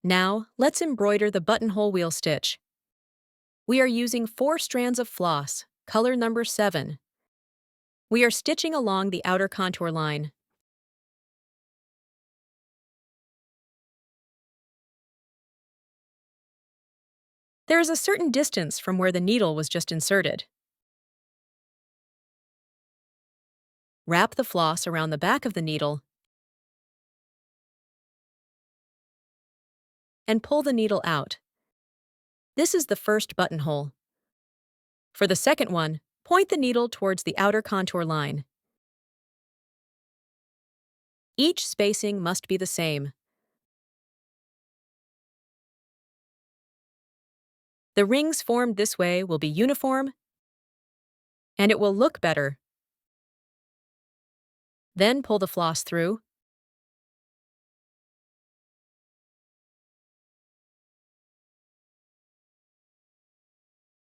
Now, let's embroider the buttonhole wheel stitch. We are using 4 strands of floss, color number 7. We are stitching along the outer contour line. There is a certain distance from where the needle was just inserted. Wrap the floss around the back of the needle and pull the needle out. This is the first buttonhole. For the second one, point the needle towards the outer contour line. Each spacing must be the same. The rings formed this way will be uniform, and it will look better. Then pull the floss through.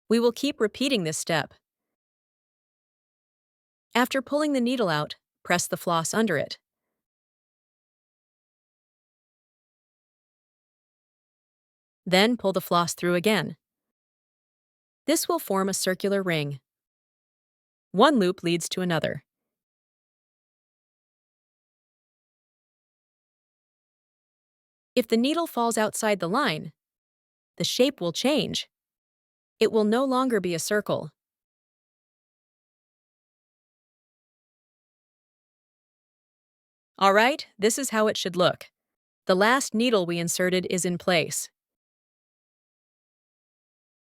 We will keep repeating this step. After pulling the needle out, press the floss under it. Then pull the floss through again. This will form a circular ring. One loop leads to another. If the needle falls outside the line, the shape will change. It will no longer be a circle. All right, this is how it should look. The last needle we inserted is in place.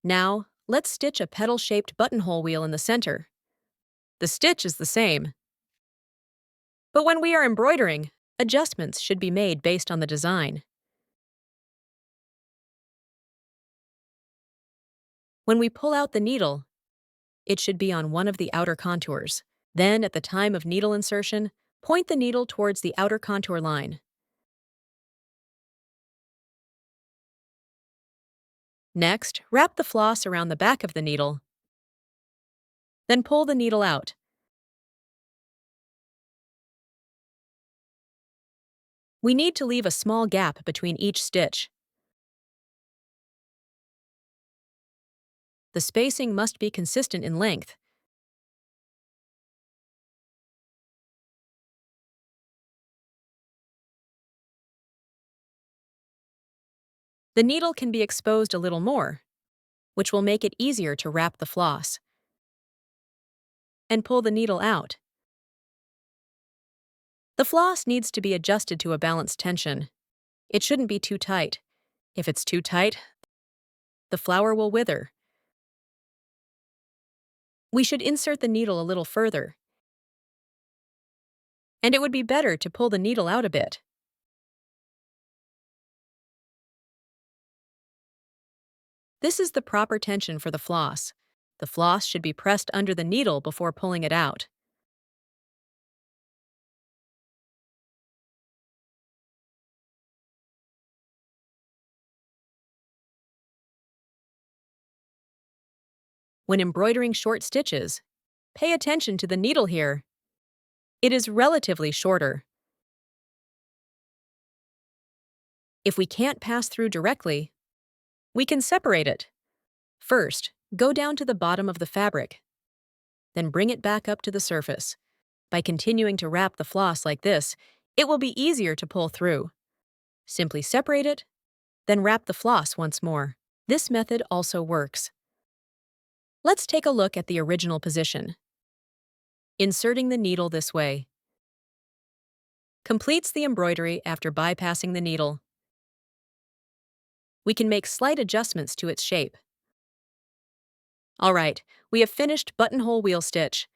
Now, let's stitch a petal-shaped buttonhole wheel in the center. The stitch is the same. But when we are embroidering, adjustments should be made based on the design. When we pull out the needle, it should be on one of the outer contours. Then, at the time of needle insertion, point the needle towards the outer contour line. Next, wrap the floss around the back of the needle. Then pull the needle out. We need to leave a small gap between each stitch. The spacing must be consistent in length. The needle can be exposed a little more, which will make it easier to wrap the floss. And pull the needle out. The floss needs to be adjusted to a balanced tension. It shouldn't be too tight. If it's too tight, the flower will wither. We should insert the needle a little further. And it would be better to pull the needle out a bit. This is the proper tension for the floss. The floss should be pressed under the needle before pulling it out. When embroidering short stitches, pay attention to the needle here. It is relatively shorter. If we can't pass through directly, we can separate it. First, go down to the bottom of the fabric. Then bring it back up to the surface. By continuing to wrap the floss like this, it will be easier to pull through. Simply separate it, then wrap the floss once more. This method also works. Let's take a look at the original position. Inserting the needle this way completes the embroidery after bypassing the needle. We can make slight adjustments to its shape. All right, we have finished buttonhole wheel stitch.